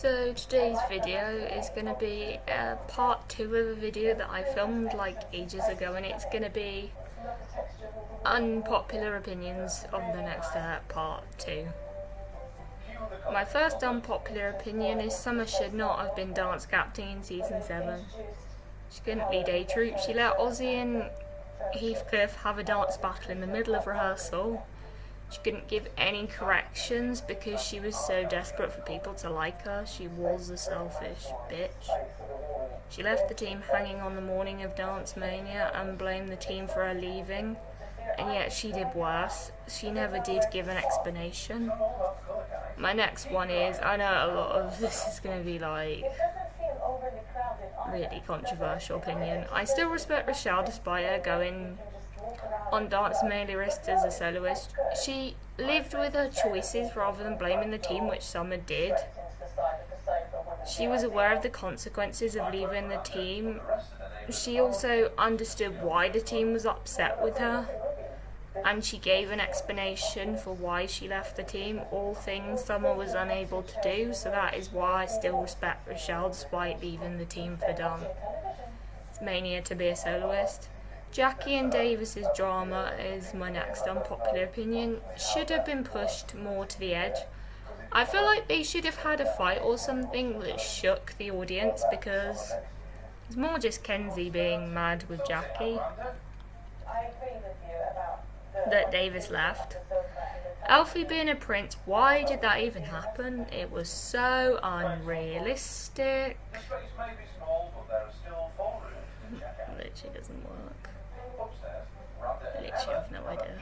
So today's video is going to be part 2 of a video that I filmed like ages ago, and it's going to be unpopular opinions of the next part 2. My first unpopular opinion is Summer should not have been dance captain in season 7. She couldn't lead a troop. She let Ozzy and Heathcliff have a dance battle in the middle of rehearsal. She couldn't give any corrections because she was so desperate for people to like her. She was a selfish bitch. She left the team hanging on the morning of Dance Mania and blamed the team for her leaving, and yet she did worse. She never did give an explanation. My next one is, I know a lot of this is going to be like really controversial opinion. I still respect Rochelle despite her going on Dance Mania list as a soloist. She lived with her choices rather than blaming the team, which Summer did. She was aware of the consequences of leaving the team. She also understood why the team was upset with her, and she gave an explanation for why she left the team, all things Summer was unable to do, so that is why I still respect Rochelle despite leaving the team for Dance Mania to be a soloist. Jackie and Davis's drama is my next unpopular opinion. Should have been pushed more to the edge. I feel like they should have had a fight or something that shook the audience, because it's more just Kenzie being mad with Jackie that Davis left. Alfie being a prince, why did that even happen? It was so unrealistic. Literally doesn't work. Literally have no idea.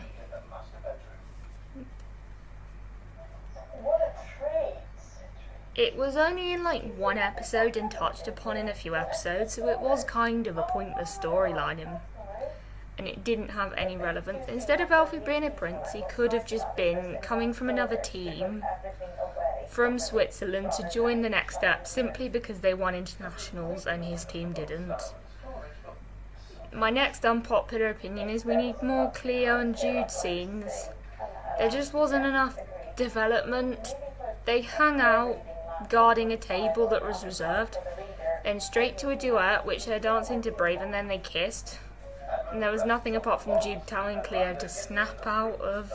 It was only in like one episode and touched upon in a few episodes, so it was kind of a pointless storyline, and it didn't have any relevance. Instead of Alfie being a prince, he could have just been coming from another team from Switzerland to join the next step simply because they won internationals and his team didn't. My next unpopular opinion is we need more Cleo and Jude scenes. There just wasn't enough development. They hung out guarding a table that was reserved, then straight to a duet which they're dancing to Brave, and then they kissed. And there was nothing apart from Jude telling Cleo to snap out of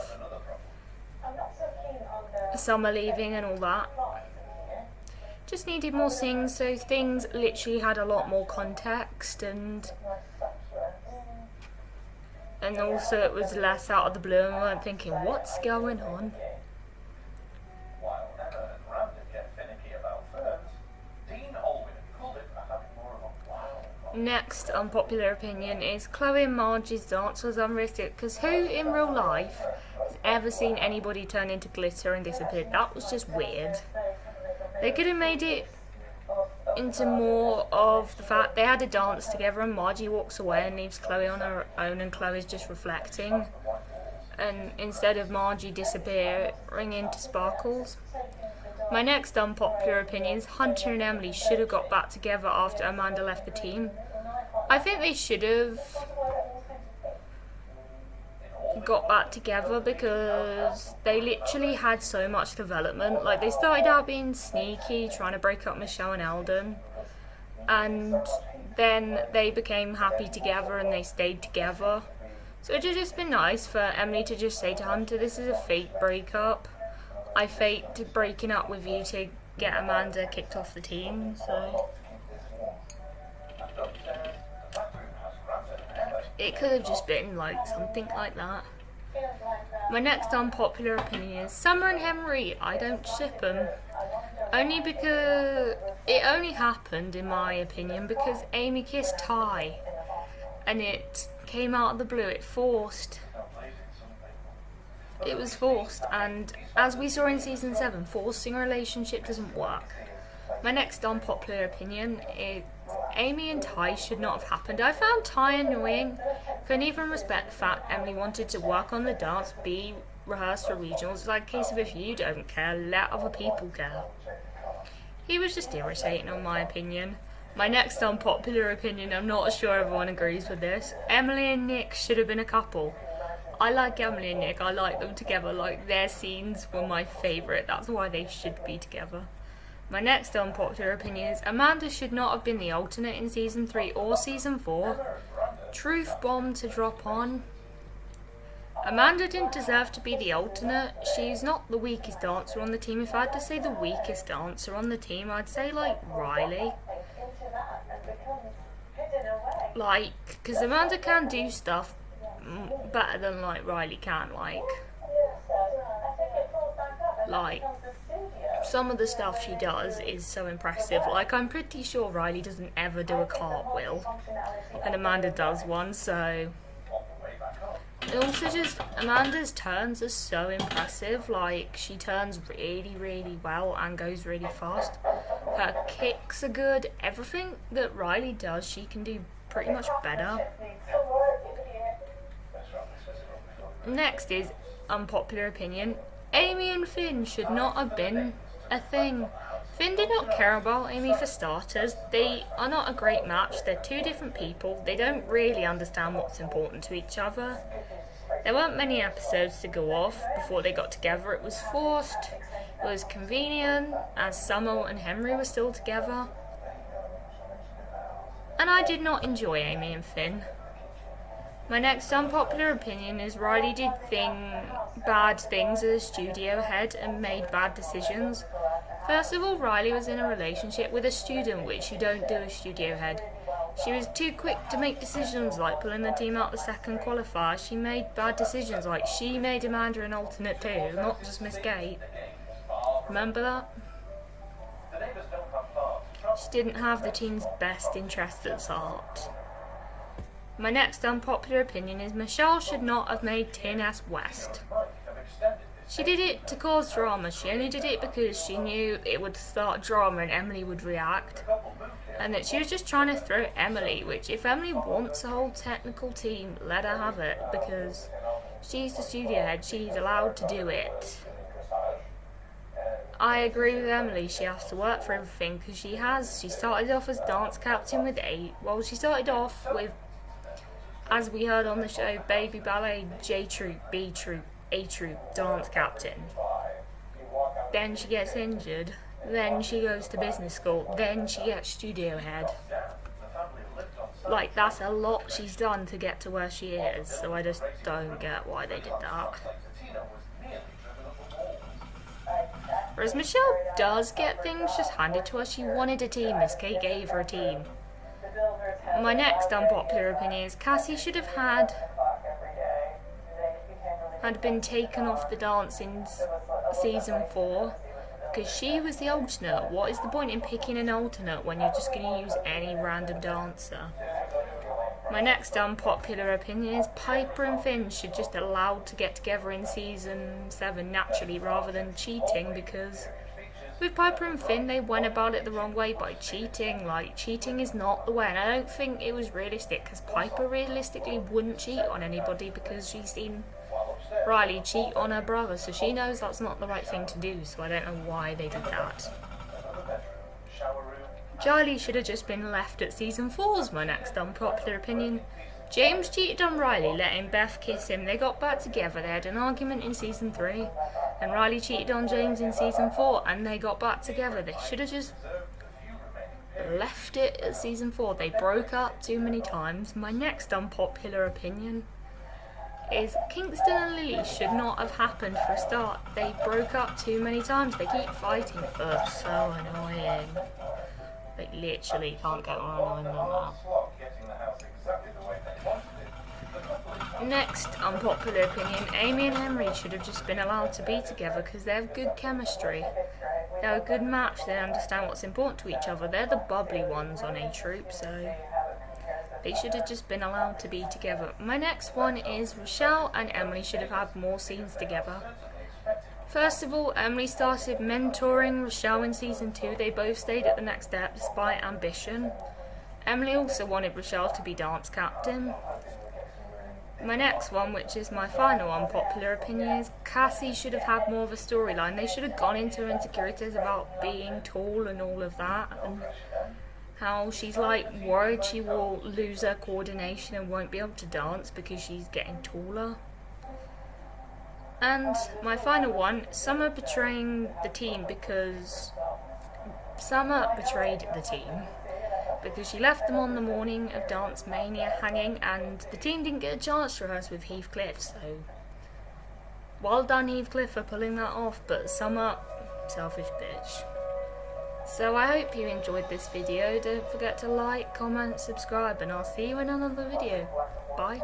Summer leaving and all that. Just needed more scenes, so things literally had a lot more context, and also it was less out of the blue, and we weren't thinking, what's going on? Next unpopular opinion is Chloe and Margie's dance was unrealistic, because who in real life has ever seen anybody turn into glitter and disappear? That was just weird. They could have made it into more of the fact they had a dance together and Margie walks away and leaves Chloe on her own, and Chloe's just reflecting, and instead of Margie disappearing into sparkles. My next unpopular opinion is Hunter and Emily should have got back together after Amanda left the team. I think they should have got back together because they literally had so much development. Like, they started out being sneaky, trying to break up Michelle and Eldon, and then they became happy together and they stayed together. So it would have just been nice for Emily to just say to Hunter, this is a fake breakup. I faked breaking up with you to get Amanda kicked off the team, so it could have just been like something like that. My next unpopular opinion is Summer and Henry. I don't ship them. Only because it only happened, in my opinion, because Amy kissed Ty, and it came out of the blue. It was forced, and as we saw in season 7, forcing a relationship doesn't work. My next unpopular opinion is Amy and Ty should not have happened. I found Ty annoying. Couldn't even respect the fact Emily wanted to work on the dance, be rehearsed for regionals. It's like a case of, if you don't care, let other people care. He was just irritating, in my opinion. My next unpopular opinion, I'm not sure everyone agrees with this. Emily and Nick should have been a couple. I like Emily and Nick, I like them together, like their scenes were my favourite, that's why they should be together. My next unpopular opinion is Amanda should not have been the alternate in season 3 or season 4. Truth bomb to drop on. Amanda didn't deserve to be the alternate. She's not the weakest dancer on the team. If I had to say the weakest dancer on the team, I'd say like Riley. Like, because Amanda can do stuff better than like Riley can. Like some of the stuff she does is so impressive. Like, I'm pretty sure Riley doesn't ever do a cartwheel, and Amanda does one, so. And also just, Amanda's turns are so impressive. Like, she turns really, really well and goes really fast. Her kicks are good. Everything that Riley does, she can do pretty much better. Next is unpopular opinion. Amy and Finn should not have been a thing. Finn did not care about Amy for starters. They are not a great match. They're two different people. They don't really understand what's important to each other. There weren't many episodes to go off before they got together. It was forced. It was convenient, as Summer and Henry were still together. And I did not enjoy Amy and Finn. My next unpopular opinion is Riley did bad things as a studio head and made bad decisions. First of all, Riley was in a relationship with a student, which you don't do as studio head. She was too quick to make decisions, like pulling the team out the second qualifier. She made bad decisions, like she made Amanda an alternate too, not just Miss Gate. Remember that? She didn't have the team's best interests at heart. My next unpopular opinion is Michelle should not have made TNS West. She did it to cause drama. She only did it because she knew it would start drama and Emily would react. And that she was just trying to throw Emily, which if Emily wants a whole technical team, let her have it, because she's the studio head, she's allowed to do it. I agree with Emily, she has to work for everything, because she has. She started off as dance captain with 8. Well, she started off with, as we heard on the show, baby ballet, J Troop, B Troop, A Troop, dance captain. Then she gets injured. Then she goes to business school. Then she gets studio head. Like, that's a lot she's done to get to where she is, so I just don't get why they did that. Whereas Michelle does get things just handed to her. She wanted a team. Miss Kate gave her a team. My next unpopular opinion is Cassie should have had been taken off the dance in season 4. Because she was the alternate. What is the point in picking an alternate when you're just going to use any random dancer? My next unpopular opinion is Piper and Finn should just allowed to get together in season 7 naturally rather than cheating, because with Piper and Finn they went about it the wrong way by cheating. Like, cheating is not the way, and I don't think it was realistic, because Piper realistically wouldn't cheat on anybody because she's seen Riley cheat on her brother, so she knows that's not the right thing to do, so I don't know why they did that. Charlie should have just been left at season 4's my next unpopular opinion. James cheated on Riley, letting Beth kiss him. They got back together, they had an argument in season 3, and Riley cheated on James in season 4, and they got back together. They should have just left it at season 4. They broke up too many times. My next unpopular opinion is Kingston and Lily should not have happened for a start. They broke up too many times. They keep fighting. Ugh, so annoying. Like, literally can't get more annoying than that. Next unpopular opinion, Amy and Henry should have just been allowed to be together because they have good chemistry. They're a good match. They understand what's important to each other. They're the bubbly ones on A Troop, so they should have just been allowed to be together. My next one is Rochelle and Emily should have had more scenes together. First of all, Emily started mentoring Rochelle in season 2. They both stayed at the next step despite ambition. Emily also wanted Rochelle to be dance captain. My next one, which is my final unpopular opinion, is Cassie should have had more of a storyline. They should have gone into her insecurities about being tall and all of that, and how she's like worried she will lose her coordination and won't be able to dance because she's getting taller. And my final one, Summer betraying the team because Summer betrayed the team because she left them on the morning of Dance Mania hanging, and the team didn't get a chance to rehearse with Heathcliff, so well done Heathcliff for pulling that off, but Summer, selfish bitch. So I hope you enjoyed this video. Don't forget to like, comment, subscribe, and I'll see you in another video. Bye.